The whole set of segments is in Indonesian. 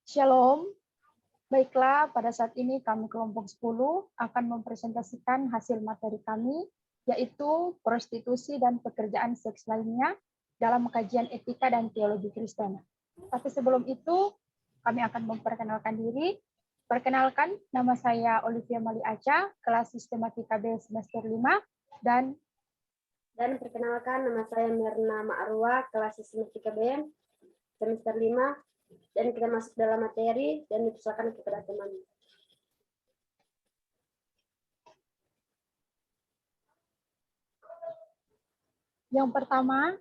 Shalom. Baiklah, pada saat ini kami kelompok 10 akan mempresentasikan hasil materi kami, yaitu prostitusi dan pekerjaan seks lainnya dalam kajian etika dan teologi Kristen. Tapi sebelum itu, kami akan memperkenalkan diri. Perkenalkan, nama saya Olivia Mali Aca, kelas Sistematika B semester 5, dan perkenalkan, nama saya Mirna Ma'arwa, kelas Sistematika B semester 5, dan kita masuk dalam materi dan dipersilakan kepada teman. Yang pertama,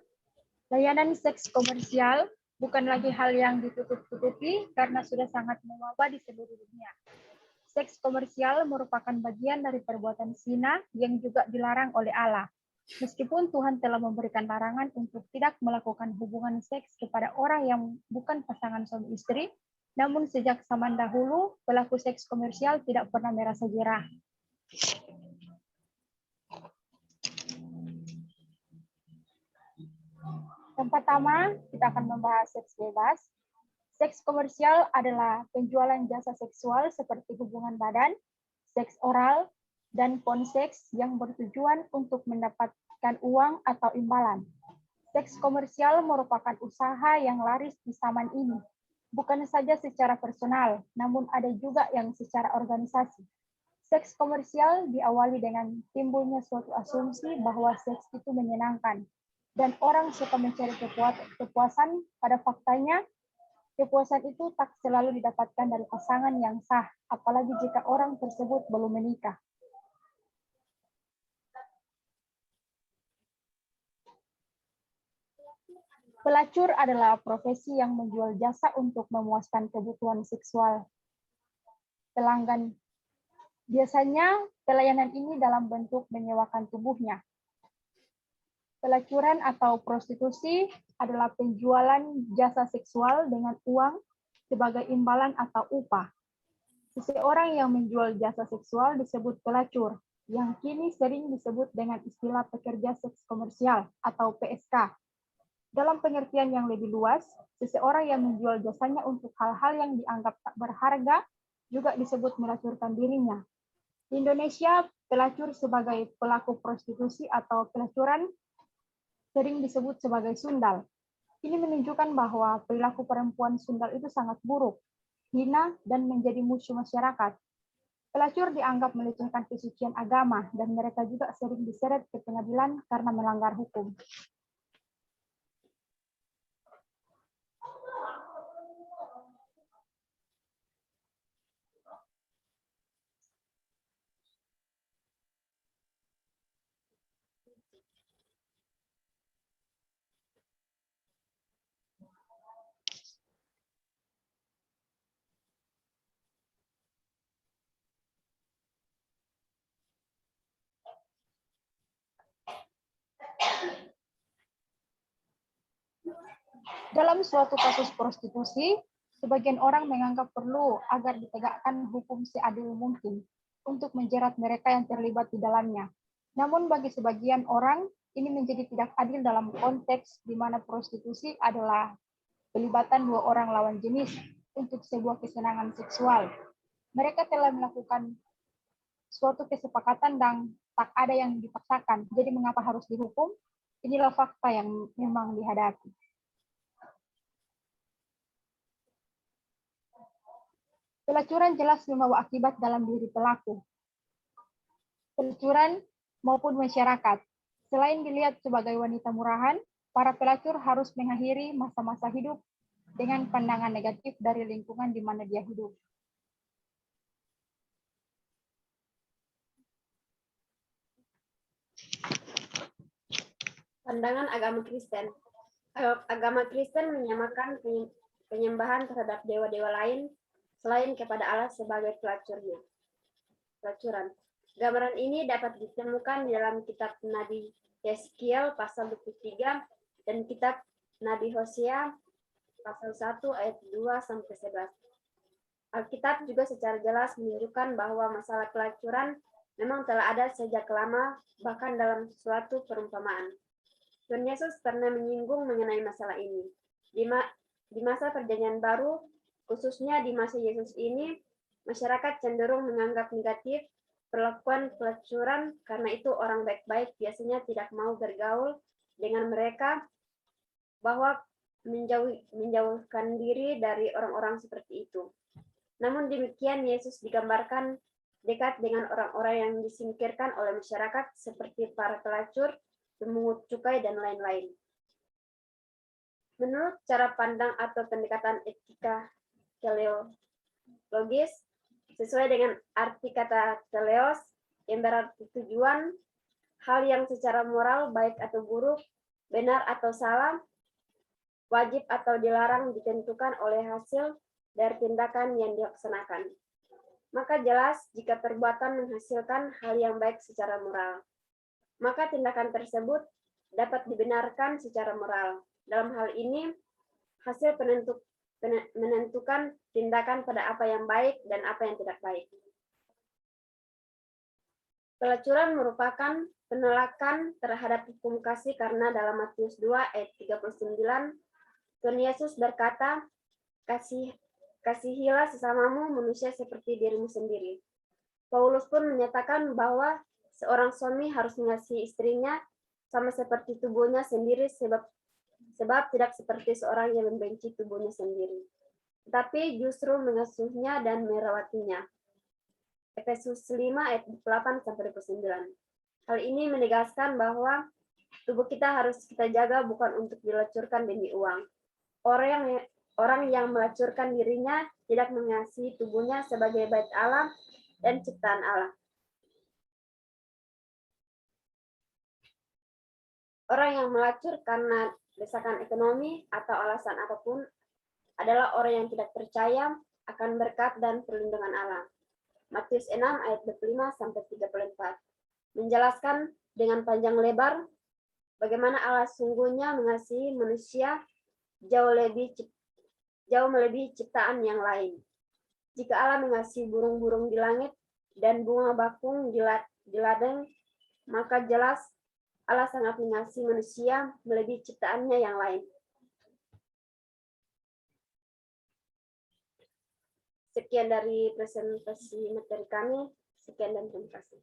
layanan seks komersial bukan lagi hal yang ditutup-tutupi karena sudah sangat mewabah di seluruh dunia. Seks komersial merupakan bagian dari perbuatan zina yang juga dilarang oleh Allah. Meskipun Tuhan telah memberikan larangan untuk tidak melakukan hubungan seks kepada orang yang bukan pasangan suami istri, namun sejak zaman dahulu, pelaku seks komersial tidak pernah merasa gerah. Yang pertama, kita akan membahas seks bebas. Seks komersial adalah penjualan jasa seksual seperti hubungan badan, seks oral, dan ponseks yang bertujuan untuk mendapatkan uang atau imbalan. Seks komersial merupakan usaha yang laris di zaman ini, bukan saja secara personal, namun ada juga yang secara organisasi. Seks komersial diawali dengan timbulnya suatu asumsi bahwa seks itu menyenangkan, dan orang suka mencari kepuasan. Pada faktanya, kepuasan itu tak selalu didapatkan dari pasangan yang sah, apalagi jika orang tersebut belum menikah. Pelacur adalah profesi yang menjual jasa untuk memuaskan kebutuhan seksual pelanggan. Biasanya, pelayanan ini dalam bentuk menyewakan tubuhnya. Pelacuran atau prostitusi adalah penjualan jasa seksual dengan uang sebagai imbalan atau upah. Seseorang yang menjual jasa seksual disebut pelacur, yang kini sering disebut dengan istilah pekerja seks komersial atau PSK. Dalam pengertian yang lebih luas, seseorang yang menjual jasanya untuk hal-hal yang dianggap tak berharga juga disebut melacurkan dirinya. Di Indonesia, pelacur sebagai pelaku prostitusi atau pelacuran sering disebut sebagai sundal. Ini menunjukkan bahwa perilaku perempuan sundal itu sangat buruk, hina, dan menjadi musuh masyarakat. Pelacur dianggap melecehkan kesucian agama, dan mereka juga sering diseret ke pengadilan karena melanggar hukum. Dalam suatu kasus prostitusi, sebagian orang menganggap perlu agar ditegakkan hukum seadil mungkin untuk menjerat mereka yang terlibat di dalamnya. Namun bagi sebagian orang, ini menjadi tidak adil dalam konteks di mana prostitusi adalah pelibatan dua orang lawan jenis untuk sebuah kesenangan seksual. Mereka telah melakukan suatu kesepakatan dan tak ada yang dipaksakan. Jadi mengapa harus dihukum? Inilah fakta yang memang dihadapi. Pelacuran jelas membawa akibat dalam diri pelaku. Pelacuran maupun masyarakat. Selain dilihat sebagai wanita murahan, para pelacur harus mengakhiri masa-masa hidup dengan pandangan negatif dari lingkungan di mana dia hidup. Pandangan agama Kristen. Agama Kristen menyamakan penyembahan terhadap dewa-dewa lain selain kepada Allah sebagai pelacuran. Gambaran ini dapat ditemukan di dalam kitab Nabi Yeskiel pasal 23 dan kitab Nabi Hosea pasal 1 ayat 2-11. Alkitab juga secara jelas menunjukkan bahwa masalah pelacuran memang telah ada sejak lama, bahkan dalam suatu perumpamaan. Tuhan Yesus pernah menyinggung mengenai masalah ini. Di masa Perjanjian Baru, khususnya di masa Yesus ini, masyarakat cenderung menganggap negatif perlakuan pelacuran karena itu orang baik-baik biasanya tidak mau bergaul dengan mereka, bahwa menjauhkan diri dari orang-orang seperti itu. Namun demikian Yesus digambarkan dekat dengan orang-orang yang disingkirkan oleh masyarakat seperti para pelacur, pemungut cukai, dan lain-lain. Menurut cara pandang atau pendekatan etika teleologis, sesuai dengan arti kata teleos, yang berarti tujuan, hal yang secara moral baik atau buruk, benar atau salah, wajib atau dilarang ditentukan oleh hasil dari tindakan yang dilaksanakan. Maka jelas jika perbuatan menghasilkan hal yang baik secara moral, maka tindakan tersebut dapat dibenarkan secara moral. Dalam hal ini, hasil menentukan tindakan pada apa yang baik dan apa yang tidak baik. Pelacuran merupakan penolakan terhadap hukum kasih karena dalam Matius 2 ayat 39, Tuhan Yesus berkata, kasihilah sesamamu manusia seperti dirimu sendiri. Paulus pun menyatakan bahwa seorang suami harus mengasihi istrinya sama seperti tubuhnya sendiri, sebab tidak seperti seorang yang membenci tubuhnya sendiri, tetapi justru mengasuhnya dan merawatinya. Efesus 5 ayat 8-9. Hal ini menegaskan bahwa tubuh kita harus kita jaga bukan untuk dilacurkan demi uang. Orang yang melacurkan dirinya tidak mengasihi tubuhnya sebagai bait Allah dan ciptaan Allah. Orang yang melacur karena desakan ekonomi atau alasan apapun adalah orang yang tidak percaya akan berkat dan perlindungan Allah. Matius 6 ayat 25-34 menjelaskan dengan panjang lebar bagaimana Allah sungguhnya mengasihi manusia jauh melebihi ciptaan yang lain. Jika Allah mengasihi burung-burung di langit dan bunga bakung di ladang, maka jelas Allah sangat mengasihi manusia melebihi ciptaannya yang lain. Sekian dari presentasi materi kami. Sekian dan terima kasih.